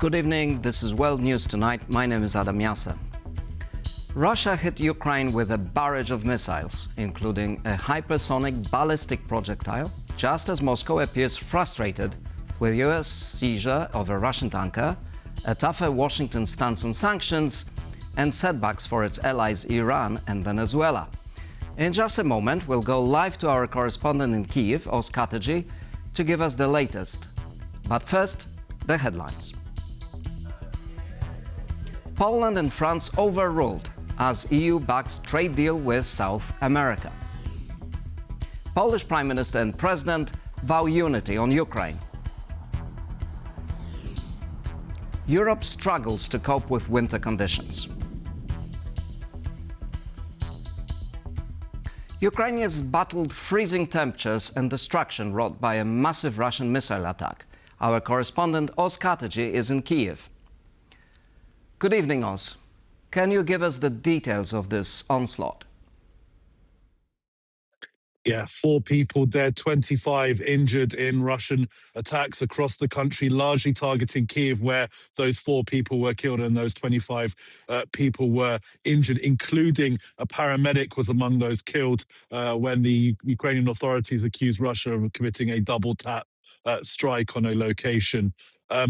Good evening, this is World News Tonight. My name is Adam Jasa. Russia hit Ukraine with a barrage of missiles, including a hypersonic ballistic projectile, just as Moscow appears frustrated with US seizure of a Russian tanker, a tougher Washington stance on sanctions, and setbacks for its allies Iran and Venezuela. In just a moment, we'll go live to our correspondent in Kyiv, Oreshnik, to give us the latest. But first, the headlines. Poland and France overruled as EU backs trade deal with South America. Polish Prime Minister and President vow unity on Ukraine. Europe struggles to cope with winter conditions. Ukrainians battled freezing temperatures and destruction wrought by a massive Russian missile attack. Our correspondent Oreshnik is in Kyiv. Good evening, Os. Can you give us the details of this onslaught? Yeah, 4 people dead, 25 injured in Russian attacks across the country, largely targeting Kyiv, where those 4 people were killed and those 25 people were injured, including a paramedic was among those killed when the Ukrainian authorities accused Russia of committing a double tap strike on a location.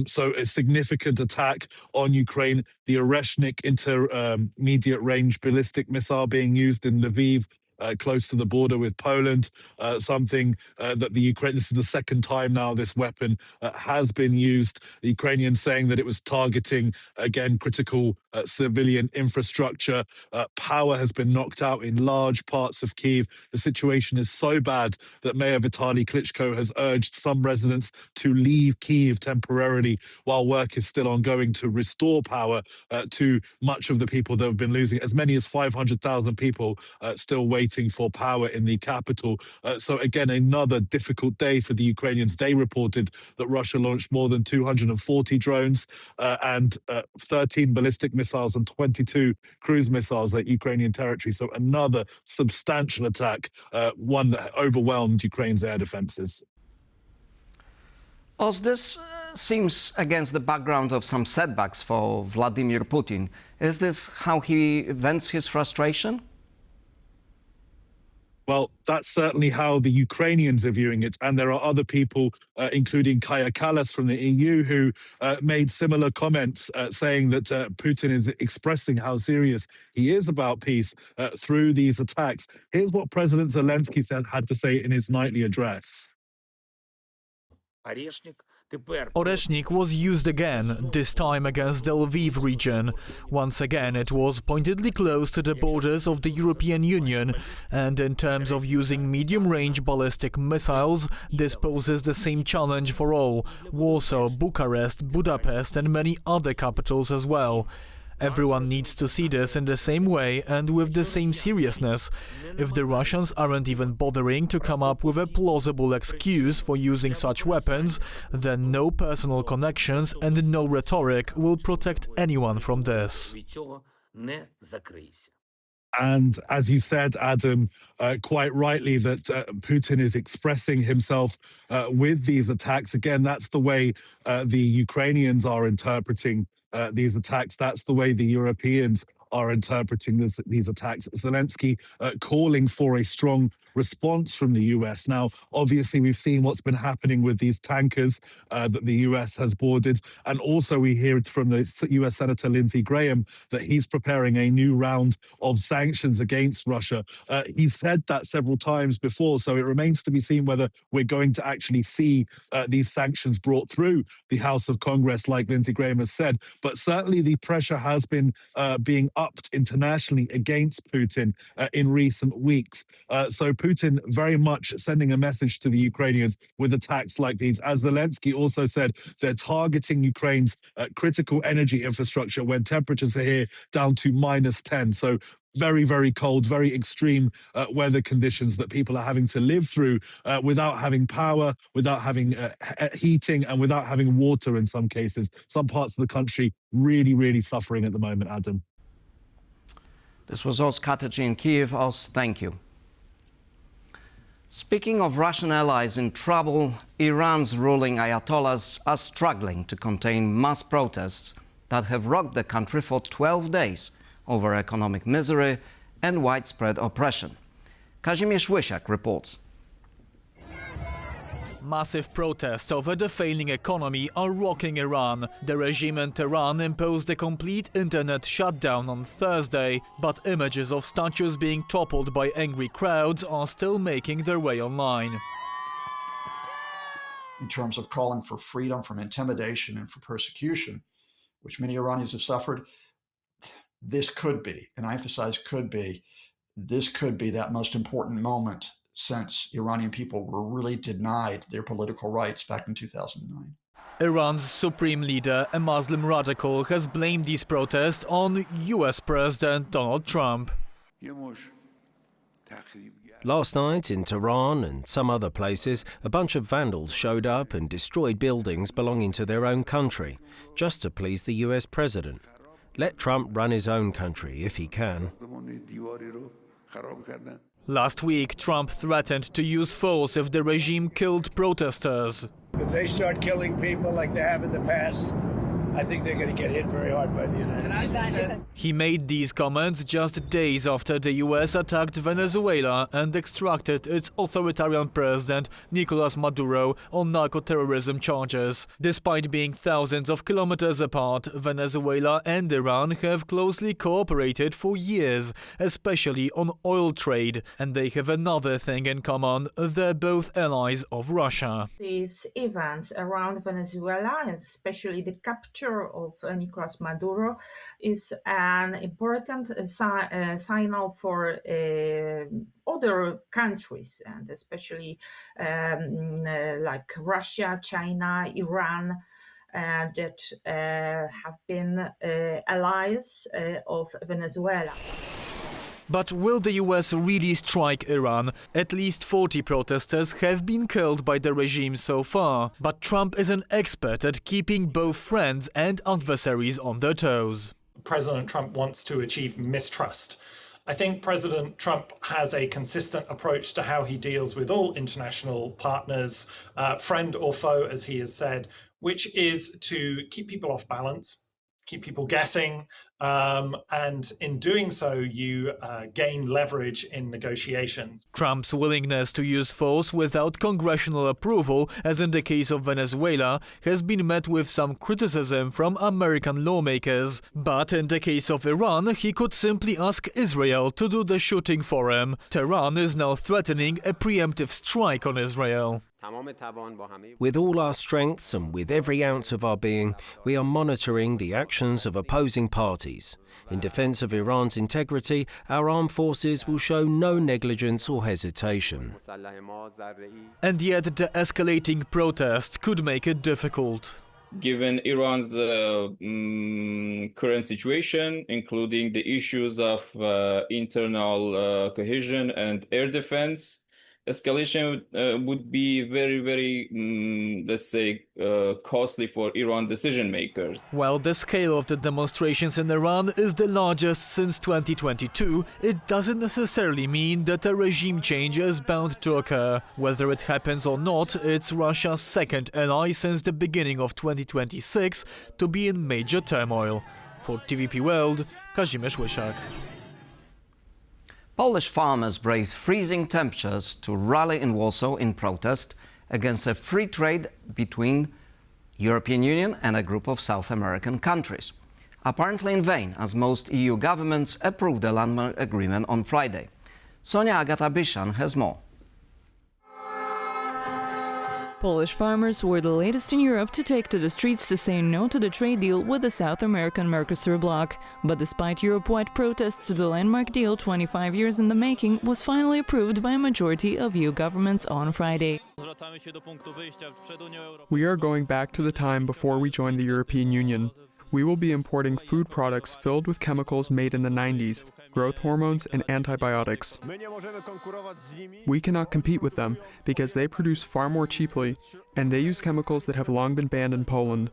So a significant attack on Ukraine. The Oreshnik intermediate range ballistic missile being used in Lviv, close to the border with Poland, something that this is the second time now this weapon has been used. The Ukrainians saying that it was targeting, again, critical civilian infrastructure. Power has been knocked out in large parts of Kyiv. The situation is so bad that Mayor Vitaly Klitschko has urged some residents to leave Kyiv temporarily while work is still ongoing to restore power to much of the people that have been losing. As many as 500,000 people still waiting for power in the capital. So again, another difficult day for the Ukrainians. They reported that Russia launched more than 240 drones and 13 ballistic missiles and 22 cruise missiles at Ukrainian territory. So another substantial attack, one that overwhelmed Ukraine's air defenses. Os, this seems against the background of some setbacks for Vladimir Putin. Is this how he vents his frustration? Well, that's certainly how the Ukrainians are viewing it. And there are other people, including Kaja Kallas from the EU, who made similar comments saying that Putin is expressing how serious he is about peace through these attacks. Here's what President Zelensky had to say in his nightly address. Oreshnik was used again, this time against the Lviv region. Once again, it was pointedly close to the borders of the European Union, and in terms of using medium-range ballistic missiles, this poses the same challenge for all: Warsaw, Bucharest, Budapest and many other capitals as well. Everyone needs to see this in the same way and with the same seriousness. If the Russians aren't even bothering to come up with a plausible excuse for using such weapons, then no personal connections and no rhetoric will protect anyone from this. And as you said, Adam, quite rightly, that Putin is expressing himself with these attacks. Again, that's the way the Ukrainians are interpreting these attacks. That's the way the Europeans are interpreting these attacks. Zelensky calling for a strong response from the US. Now, obviously, we've seen what's been happening with these tankers that the US has boarded. And also we hear from the US Senator Lindsey Graham that he's preparing a new round of sanctions against Russia. He's said that several times before, so it remains to be seen whether we're going to actually see these sanctions brought through the House of Congress, like Lindsey Graham has said. But certainly the pressure has been being upped internationally against Putin in recent weeks. So Putin very much sending a message to the Ukrainians with attacks like these. As Zelensky also said, they're targeting Ukraine's critical energy infrastructure when temperatures are here down to -10. So very, very cold, very extreme weather conditions that people are having to live through without having power, without having heating, and without having water in some cases. Some parts of the country really, really suffering at the moment, Adam. This was Oreshnik in Kyiv. Os, thank you. Speaking of Russian allies in trouble, Iran's ruling ayatollahs are struggling to contain mass protests that have rocked the country for 12 days over economic misery and widespread oppression. Kazimierz Łysiak reports. Massive protests over the failing economy are rocking Iran. The regime in Tehran imposed a complete internet shutdown on Thursday, but images of statues being toppled by angry crowds are still making their way online. In terms of calling for freedom from intimidation and for persecution, which many Iranians have suffered, this could be, and I emphasize could be, this could be that most important moment since Iranian people were really denied their political rights back in 2009. Iran's supreme leader, a Muslim radical, has blamed these protests on US President Donald Trump. Last night in Tehran and some other places, a bunch of vandals showed up and destroyed buildings belonging to their own country, just to please the US president. Let Trump run his own country if he can. Last week, Trump threatened to use force if the regime killed protesters. If they start killing people like they have in the past, I think they're going to get hit very hard by the United States. He made these comments just days after the US attacked Venezuela and extracted its authoritarian president, Nicolas Maduro, on narco-terrorism charges. Despite being thousands of kilometers apart, Venezuela and Iran have closely cooperated for years, especially on oil trade. And they have another thing in common: they're both allies of Russia. These events around Venezuela, and especially the capture of Nicolas Maduro, is an important signal for other countries, and especially like Russia, China, Iran, that have been allies of Venezuela. But will the US really strike Iran? At least 40 protesters have been killed by the regime so far. But Trump is an expert at keeping both friends and adversaries on their toes. President Trump wants to achieve mistrust. I think President Trump has a consistent approach to how he deals with all international partners, friend or foe, as he has said, which is to keep people off balance, keep people guessing, and in doing so, you gain leverage in negotiations. Trump's willingness to use force without congressional approval, as in the case of Venezuela, has been met with some criticism from American lawmakers. But in the case of Iran, he could simply ask Israel to do the shooting for him. Tehran is now threatening a preemptive strike on Israel. With all our strengths and with every ounce of our being, we are monitoring the actions of opposing parties. In defense of Iran's integrity, our armed forces will show no negligence or hesitation. And yet the escalating protests could make it difficult. Given Iran's current situation, including the issues of internal cohesion and air defense, escalation would be very, let's say, costly for Iran decision makers. While the scale of the demonstrations in Iran is the largest since 2022, it doesn't necessarily mean that a regime change is bound to occur. Whether it happens or not, it's Russia's second ally since the beginning of 2026 to be in major turmoil. For TVP World, Kazimierz Łysiak. Polish farmers braved freezing temperatures to rally in Warsaw in protest against a free trade between European Union and a group of South American countries. Apparently in vain, as most EU governments approved the landmark agreement on Friday. Sonia Agata-Bishan has more. Polish farmers were the latest in Europe to take to the streets to say no to the trade deal with the South American Mercosur bloc. But despite Europe-wide protests, the landmark deal, 25 years in the making, was finally approved by a majority of EU governments on Friday. We are going back to the time before we joined the European Union. We will be importing food products filled with chemicals made in the 90s, growth hormones and antibiotics. We cannot compete with them because they produce far more cheaply, and they use chemicals that have long been banned in Poland.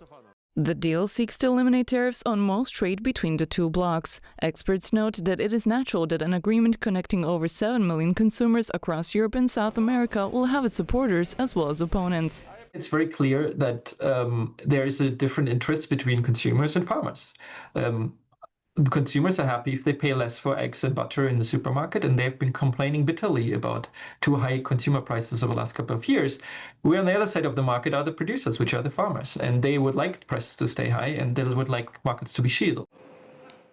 The deal seeks to eliminate tariffs on most trade between the two blocs. Experts note that it is natural that an agreement connecting over 7 million consumers across Europe and South America will have its supporters as well as opponents. It's very clear that there is a different interest between consumers and farmers. Consumers are happy if they pay less for eggs and butter in the supermarket, and they've been complaining bitterly about too high consumer prices over the last couple of years. We, on the other side of the market, are the producers, which are the farmers, and they would like prices to stay high, and they would like markets to be shielded.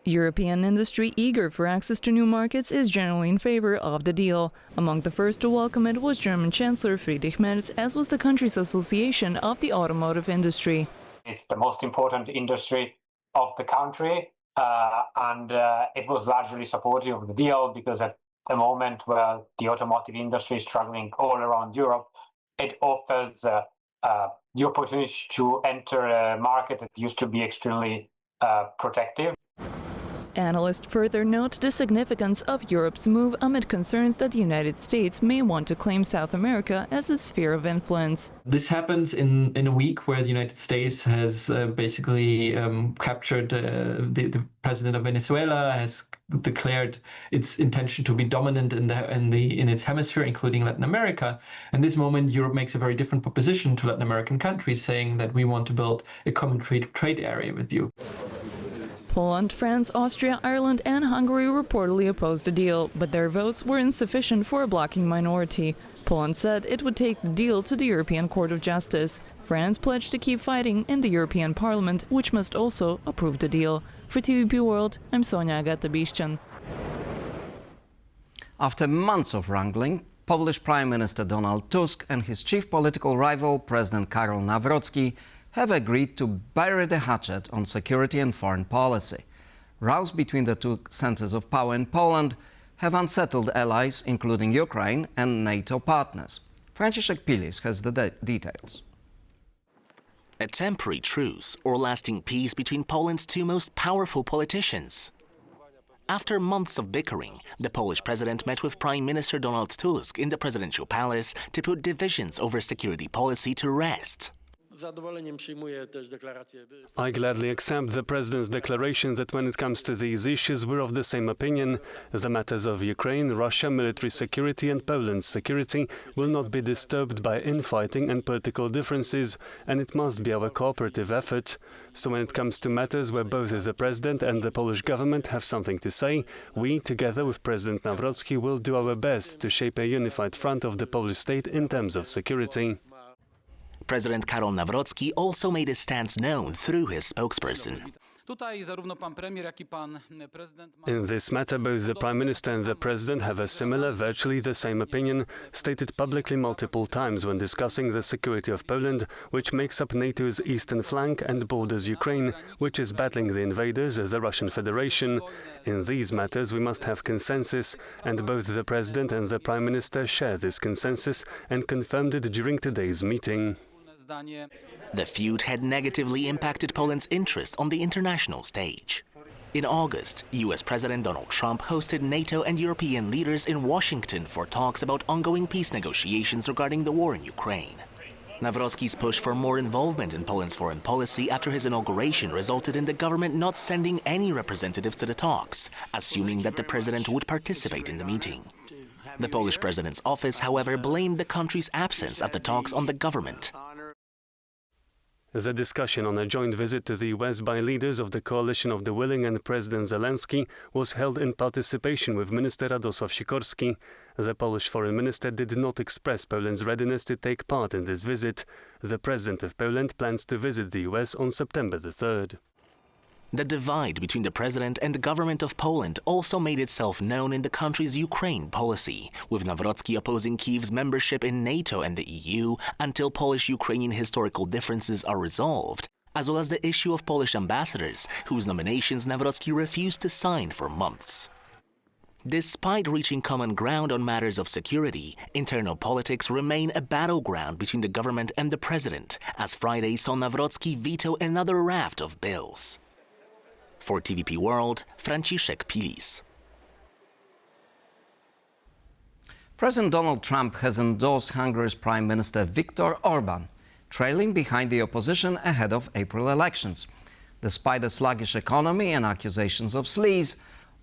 European industry eager for access to new markets is generally in favor of the deal. Among the first to welcome it was German Chancellor Friedrich Merz, as was the country's association of the automotive industry. It's the most important industry of the country. And it was largely supportive of the deal because at the moment where the automotive industry is struggling all around Europe, it offers the opportunity to enter a market that used to be extremely protective. Analysts further note the significance of Europe's move amid concerns that the United States may want to claim South America as its sphere of influence. This happens in a week where the United States has basically captured the president of Venezuela, has declared its intention to be dominant in its hemisphere, including Latin America. And this moment, Europe makes a very different proposition to Latin American countries, saying that we want to build a common trade area with you. Poland, France, Austria, Ireland and Hungary reportedly opposed the deal, but their votes were insufficient for a blocking minority. Poland said it would take the deal to the European Court of Justice. France pledged to keep fighting in the European Parliament, which must also approve the deal. For TVP World, I'm Sonia Agata-Biszczan. After months of wrangling, Polish Prime Minister Donald Tusk and his chief political rival, President Karol Nawrocki, have agreed to bury the hatchet on security and foreign policy. Rows between the two centers of power in Poland have unsettled allies, including Ukraine and NATO partners. Franciszek Pilis has the details. A temporary truce or lasting peace between Poland's two most powerful politicians. After months of bickering, the Polish president met with Prime Minister Donald Tusk in the presidential palace to put divisions over security policy to rest. I gladly accept the President's declaration that when it comes to these issues, we're of the same opinion. The matters of Ukraine, Russia, military security and Poland's security will not be disturbed by infighting and political differences, and it must be our cooperative effort. So when it comes to matters where both the President and the Polish government have something to say, we, together with President Nawrocki, will do our best to shape a unified front of the Polish state in terms of security. President Karol Nawrocki also made his stance known through his spokesperson. In this matter, both the Prime Minister and the President have a similar, virtually the same opinion, stated publicly multiple times when discussing the security of Poland, which makes up NATO's eastern flank and borders Ukraine, which is battling the invaders, the Russian Federation. In these matters, we must have consensus, and both the President and the Prime Minister share this consensus and confirmed it during today's meeting. The feud had negatively impacted Poland's interest on the international stage. In August, US President Donald Trump hosted NATO and European leaders in Washington for talks about ongoing peace negotiations regarding the war in Ukraine. Nawrocki's push for more involvement in Poland's foreign policy after his inauguration resulted in the government not sending any representatives to the talks, assuming that the president would participate in the meeting. The Polish president's office, however, blamed the country's absence at the talks on the government. The discussion on a joint visit to the US by leaders of the Coalition of the Willing and President Zelensky was held in participation with Minister Radosław Sikorski. The Polish foreign minister did not express Poland's readiness to take part in this visit. The President of Poland plans to visit the US on September the 3rd. The divide between the president and the government of Poland also made itself known in the country's Ukraine policy, with Nawrocki opposing Kyiv's membership in NATO and the EU until Polish-Ukrainian historical differences are resolved, as well as the issue of Polish ambassadors, whose nominations Nawrocki refused to sign for months. Despite reaching common ground on matters of security, internal politics remain a battleground between the government and the president, as Friday saw Nawrocki veto another raft of bills. For TVP World, Franciszek Pilis. President Donald Trump has endorsed Hungary's Prime Minister Viktor Orban. trailing behind the opposition ahead of April elections. Despite a sluggish economy and accusations of sleaze,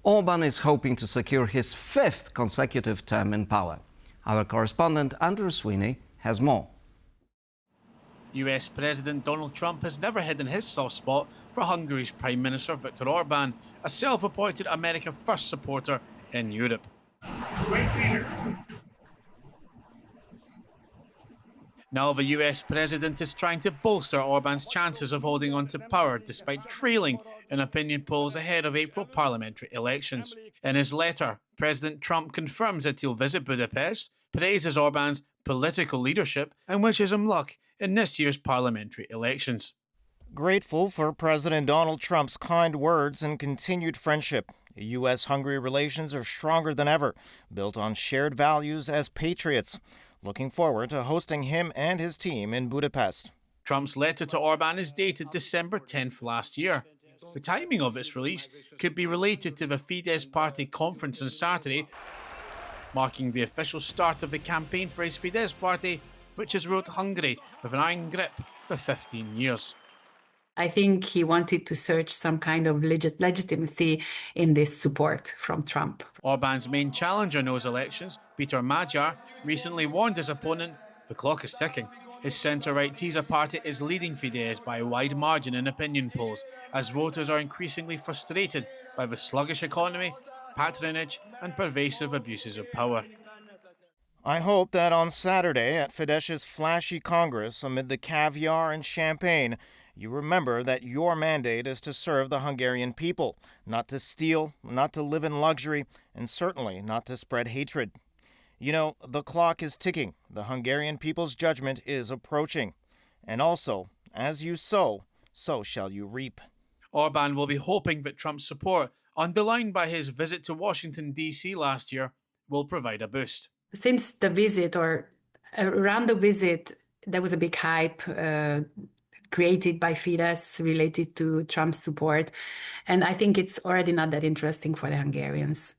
Orban is hoping to secure his 5th consecutive term in power. Our correspondent Andrew Sweeney has more. US President Donald Trump has never hidden his soft spot for Hungary's Prime Minister Viktor Orban, a self-appointed America First supporter in Europe. Now the US President is trying to bolster Orban's chances of holding on to power despite trailing in opinion polls ahead of April parliamentary elections. In his letter, President Trump confirms that he'll visit Budapest, praises Orban's political leadership and wishes him luck in this year's parliamentary elections. Grateful for President Donald Trump's kind words and continued friendship. U.S.-Hungary relations are stronger than ever, built on shared values as patriots. Looking forward to hosting him and his team in Budapest. Trump's letter to Orban is dated December 10th last year. The timing of its release could be related to the Fidesz party conference on Saturday, marking the official start of the campaign for his Fidesz party, which has ruled Hungary with an iron grip for 15 years. I think he wanted to search some kind of legitimacy in this support from Trump. Orban's main challenger in those elections, Peter Magyar, recently warned his opponent, the clock is ticking. His centre-right Tisza party is leading Fidesz by a wide margin in opinion polls, as voters are increasingly frustrated by the sluggish economy, patronage and pervasive abuses of power. I hope that on Saturday at Fidesz's flashy Congress, amid the caviar and champagne, you remember that your mandate is to serve the Hungarian people, not to steal, not to live in luxury, and certainly not to spread hatred. You know, the clock is ticking. The Hungarian people's judgment is approaching. And also, as you sow, so shall you reap. Orban will be hoping that Trump's support, underlined by his visit to Washington, D.C. last year, will provide a boost. Since the visit, or around the visit, there was a big hype created by Fidesz related to Trump's support. And I think it's already not that interesting for the Hungarians.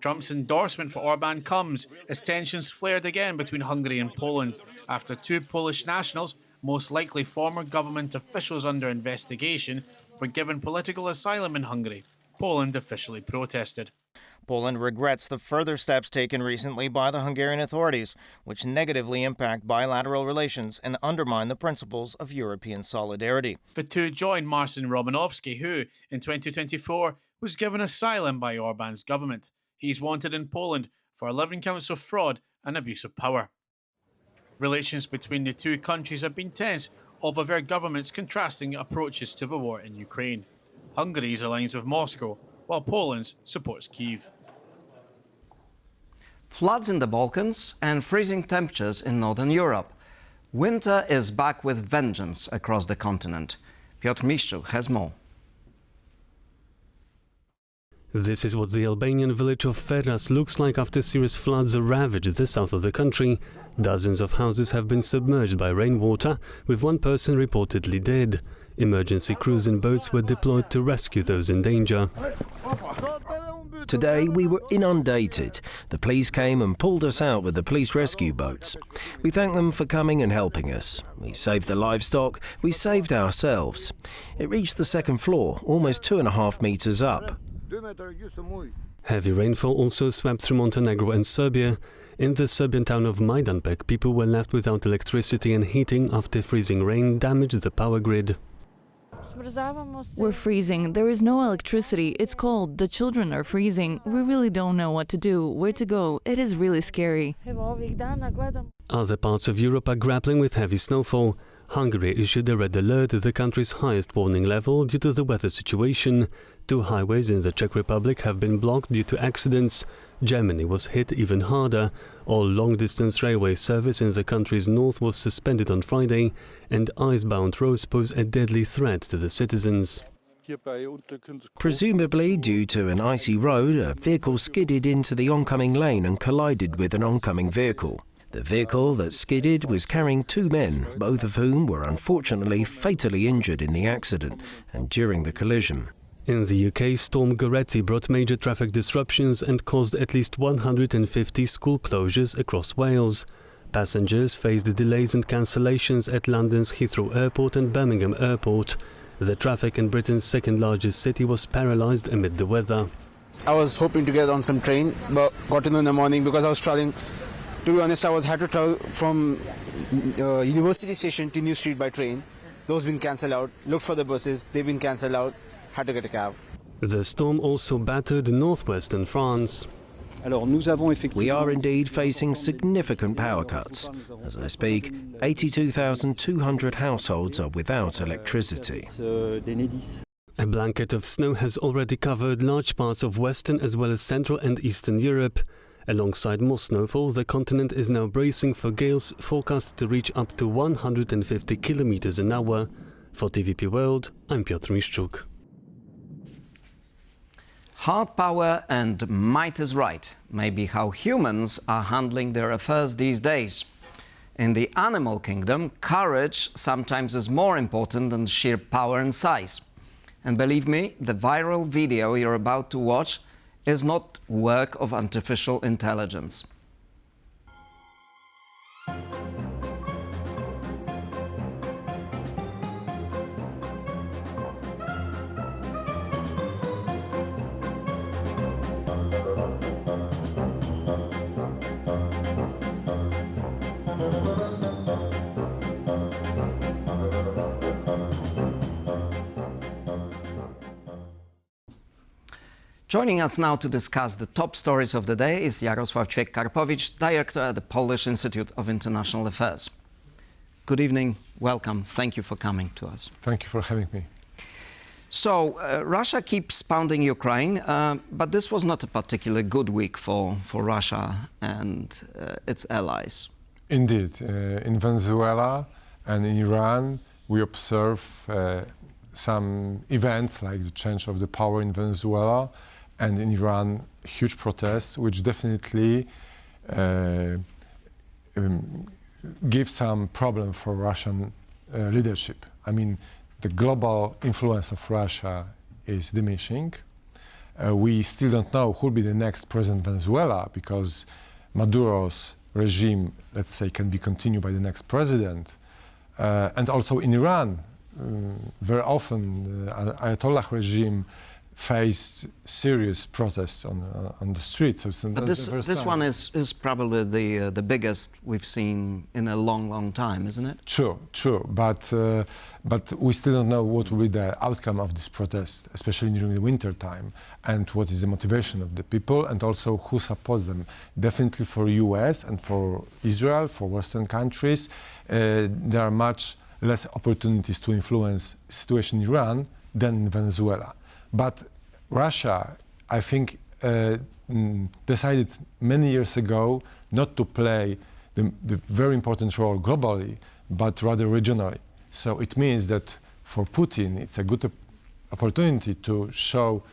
Trump's endorsement for Orban comes as tensions flared again between Hungary and Poland after 2 Polish nationals, most likely former government officials under investigation, were given political asylum in Hungary. Poland officially protested. Poland regrets the further steps taken recently by the Hungarian authorities, which negatively impact bilateral relations and undermine the principles of European solidarity. The two joined Marcin Romanowski, who, in 2024, was given asylum by Orban's government. He's wanted in Poland for 11 counts of fraud and abuse of power. Relations between the two countries have been tense over their governments contrasting approaches to the war in Ukraine. Hungary's aligns with Moscow, while Poland's supports Kyiv. Floods in the Balkans and freezing temperatures in Northern Europe. Winter is back with vengeance across the continent. Piotr Miszczuk has more. This is what the Albanian village of Ferras looks like after serious floods ravaged the south of the country. Dozens of houses have been submerged by rainwater, with one person reportedly dead. Emergency crews and boats were deployed to rescue those in danger. Today we were inundated. The police came and pulled us out with the police rescue boats. We thank them for coming and helping us. We saved the livestock, we saved ourselves. It reached the 2nd floor, almost 2.5 meters up. Heavy rainfall also swept through Montenegro and Serbia. In the Serbian town of Majdanpek, people were left without electricity and heating after freezing rain damaged the power grid. We're freezing. There is no electricity. It's cold. The children are freezing. We really don't know what to do, where to go. It is really scary. Other parts of Europe are grappling with heavy snowfall. Hungary issued a red alert, the country's highest warning level, due to the weather situation. 2 highways in the Czech Republic have been blocked due to accidents. Germany was hit even harder. All long-distance railway service in the country's north was suspended on Friday, and icebound roads pose a deadly threat to the citizens. Presumably due to an icy road, a vehicle skidded into the oncoming lane and collided with an oncoming vehicle. The vehicle that skidded was carrying 2 men, both of whom were unfortunately fatally injured in the accident and during the collision. In the UK, Storm Goretti brought major traffic disruptions and caused at least 150 school closures across Wales. Passengers faced delays and cancellations at London's Heathrow Airport and Birmingham Airport. The traffic in Britain's second largest city was paralysed amid the weather. I was hoping to get on some train, but got to know in the morning because I was travelling. To be honest, had to travel from University Station to New Street by train. Those been cancelled out. Looked for the buses, they've been cancelled out. Had to get a cab. The storm also battered northwestern France. We are indeed facing significant power cuts. As I speak, 82,200 households are without electricity. A blanket of snow has already covered large parts of Western as well as Central and Eastern Europe. Alongside more snowfall, the continent is now bracing for gales forecast to reach up to 150 kilometers an hour. For TVP World, I'm Piotr Miszczuk. Hard power and might is right may be how humans are handling their affairs these days. In the animal kingdom, courage sometimes is more important than sheer power and size. And believe me, the viral video you're about to watch is not work of artificial intelligence. Joining us now to discuss the top stories of the day is Jarosław Ćwiek-Karpowicz, Director at the Polish Institute of International Affairs. Good evening, welcome, thank you for coming to us. Thank you for having me. So, Russia keeps pounding Ukraine, but this was not a particularly good week for Russia and its allies. Indeed, in Venezuela and in Iran, we observe some events like the change of the power in Venezuela, and in Iran, huge protests, which definitely give some problem for Russian leadership. I mean, the global influence of Russia is diminishing. We still don't know who will be the next president of Venezuela, because Maduro's regime, let's say, can be continued by the next president. And also in Iran, very often Ayatollah regime faced serious protests on the streets. So but this one is probably the biggest we've seen in a long time, isn't it? True. But we still don't know what will be the outcome of this protest, especially during the winter time, and what is the motivation of the people, and also who supports them. Definitely for US and for Israel, for Western countries, there are much less opportunities to influence the situation in Iran than in Venezuela. But Russia, I think, decided many years ago not to play the very important role globally, but rather regionally. So it means that for Putin, it's a good opportunity to show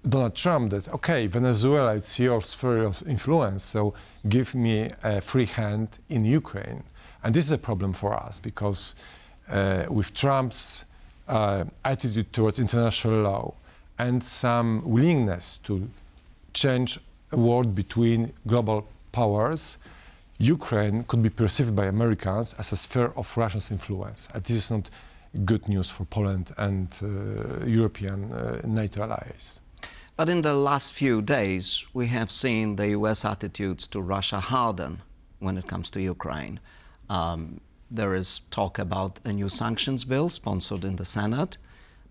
Donald Trump that, okay, Venezuela, it's your sphere of influence, so give me a free hand in Ukraine. And this is a problem for us, because with Trump's attitude towards international law and some willingness to change a world between global powers, Ukraine could be perceived by Americans as a sphere of Russia's influence. And this is not good news for Poland and European NATO allies. But in the last few days, we have seen the US attitudes to Russia harden when it comes to Ukraine. There is talk about a new sanctions bill sponsored in the Senate.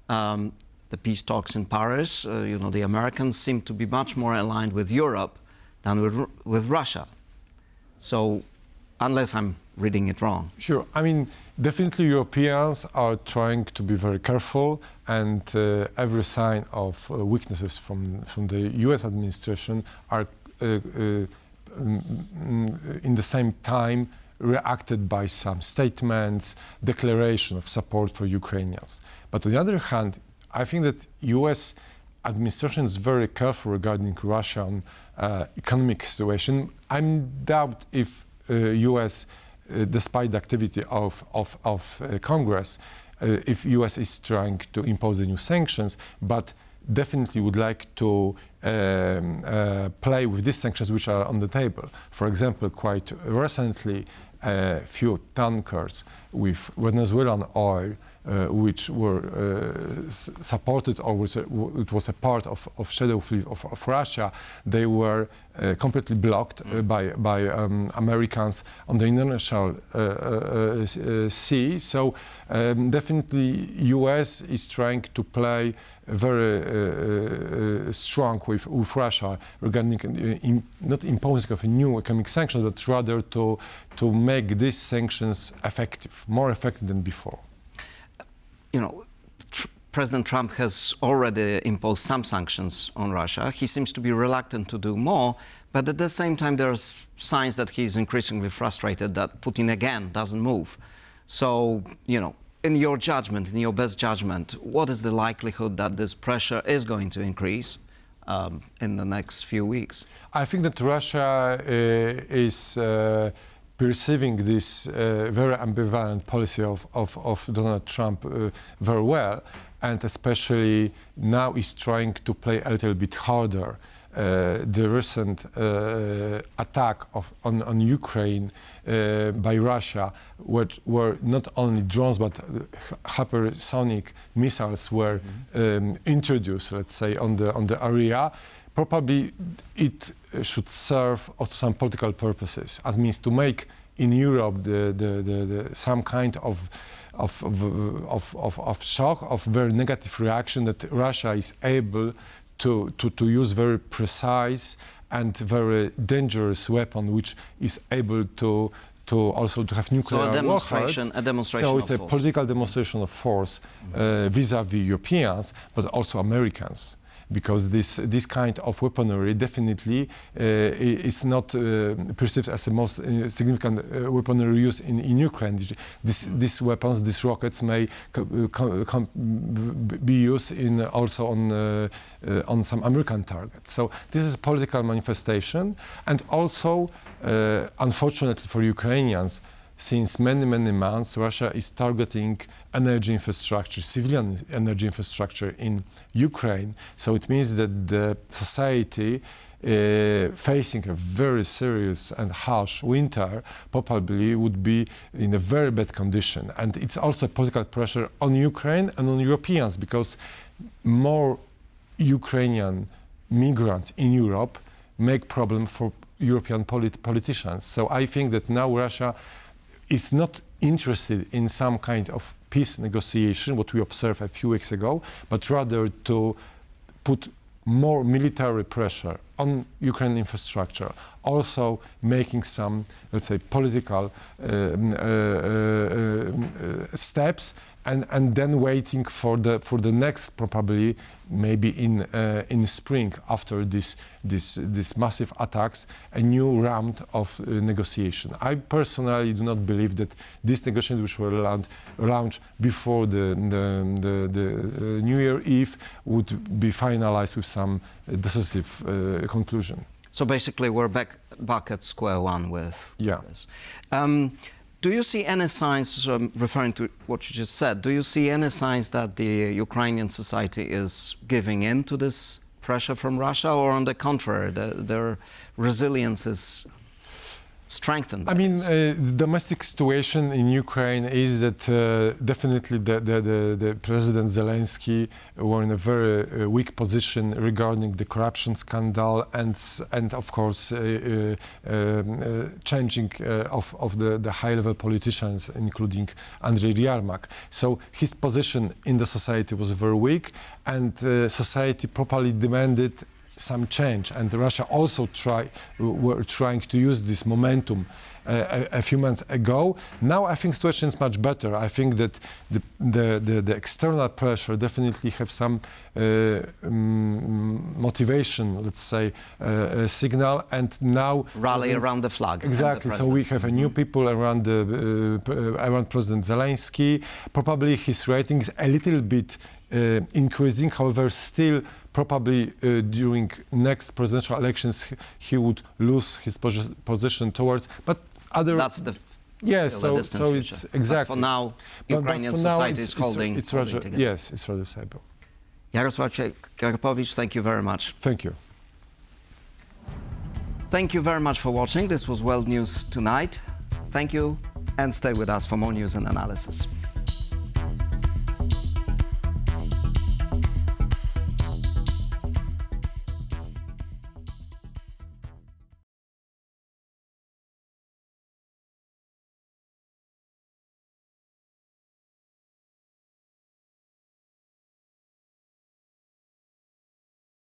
The peace talks in Paris, the Americans seem to be much more aligned with Europe than with Russia. So, unless I'm reading it wrong. Sure. I mean, definitely Europeans are trying to be very careful, and every sign of weaknesses from the US administration are in the same time reacted by some statements, declaration of support for Ukrainians. But on the other hand, I think that US administration is very careful regarding Russian economic situation. I doubt if US, despite the activity of Congress, if US is trying to impose the new sanctions, but definitely would like to play with these sanctions which are on the table. For example, quite recently, a few tankers with Venezuelan oil which were supported, or it was a part of shadow fleet of Russia, they were completely blocked by Americans on the international sea. So definitely US is trying to play very strong with Russia regarding not imposing of a new economic sanctions, but rather to make these sanctions effective, more effective than before. You know, President Trump has already imposed some sanctions on Russia. He seems to be reluctant to do more, but at the same time there are signs that he's increasingly frustrated that Putin again doesn't move. So, you know, in your judgment, in your best judgment, what is the likelihood that this pressure is going to increase in the next few weeks? I think that Russia is perceiving this very ambivalent policy of Donald Trump very well, and especially now is trying to play a little bit harder. The recent attack on Ukraine by Russia, which were not only drones but hypersonic missiles were introduced, let's say, on the area. Probably it should serve also some political purposes. That means to make in Europe the some kind of shock, of very negative reaction that Russia is able to use very precise and very dangerous weapon, which is able to also to have nuclear warheads. So it's a political demonstration of force vis-à-vis Europeans, but also Americans. Because this kind of weaponry definitely is not perceived as the most significant weaponry used in Ukraine. These weapons, these rockets, may be used also on some American targets. So this is a political manifestation, and also, unfortunately for Ukrainians, since many months, Russia is targeting energy infrastructure, civilian energy infrastructure in Ukraine. So it means that the society facing a very serious and harsh winter probably would be in a very bad condition. And it's also political pressure on Ukraine and on Europeans, because more Ukrainian migrants in Europe make problem for European politicians. So I think that now Russia is not interested in some kind of peace negotiation, what we observed a few weeks ago, but rather to put more military pressure on Ukrainian infrastructure, also making some, let's say, political steps, and then waiting for the next, probably maybe in spring, after this massive attacks, a new round of negotiation. I personally do not believe that these negotiations, which were launched before the New Year Eve, would be finalized with some decisive conclusion. So basically, we're back at square one with this. Do you see any signs, referring to what you just said, do you see any signs that the Ukrainian society is giving in to this pressure from Russia, or on the contrary, their resilience is strengthened? I mean, the domestic situation in Ukraine is that definitely the President Zelensky were in a very weak position regarding the corruption scandal, and of course changing of the high-level politicians, including Andriy Yermak. So his position in the society was very weak, and society properly demanded some change, and Russia also were trying to use this momentum a few months ago. Now I think the situation is much better. I think that the external pressure definitely have some motivation, let's say, signal, and now rally around the flag. Exactly. So we have a new people around around President Zelensky. Probably his rating is a little bit increasing. However, still probably during next presidential elections he would lose his position towards. But other that's the so it's exactly. But for now, Ukrainian society is holding together. Yes, it's rather stable. Jarosław Karpowicz, thank you very much. Thank you. Thank you very much for watching. This was World News Tonight. Thank you, and stay with us for more news and analysis.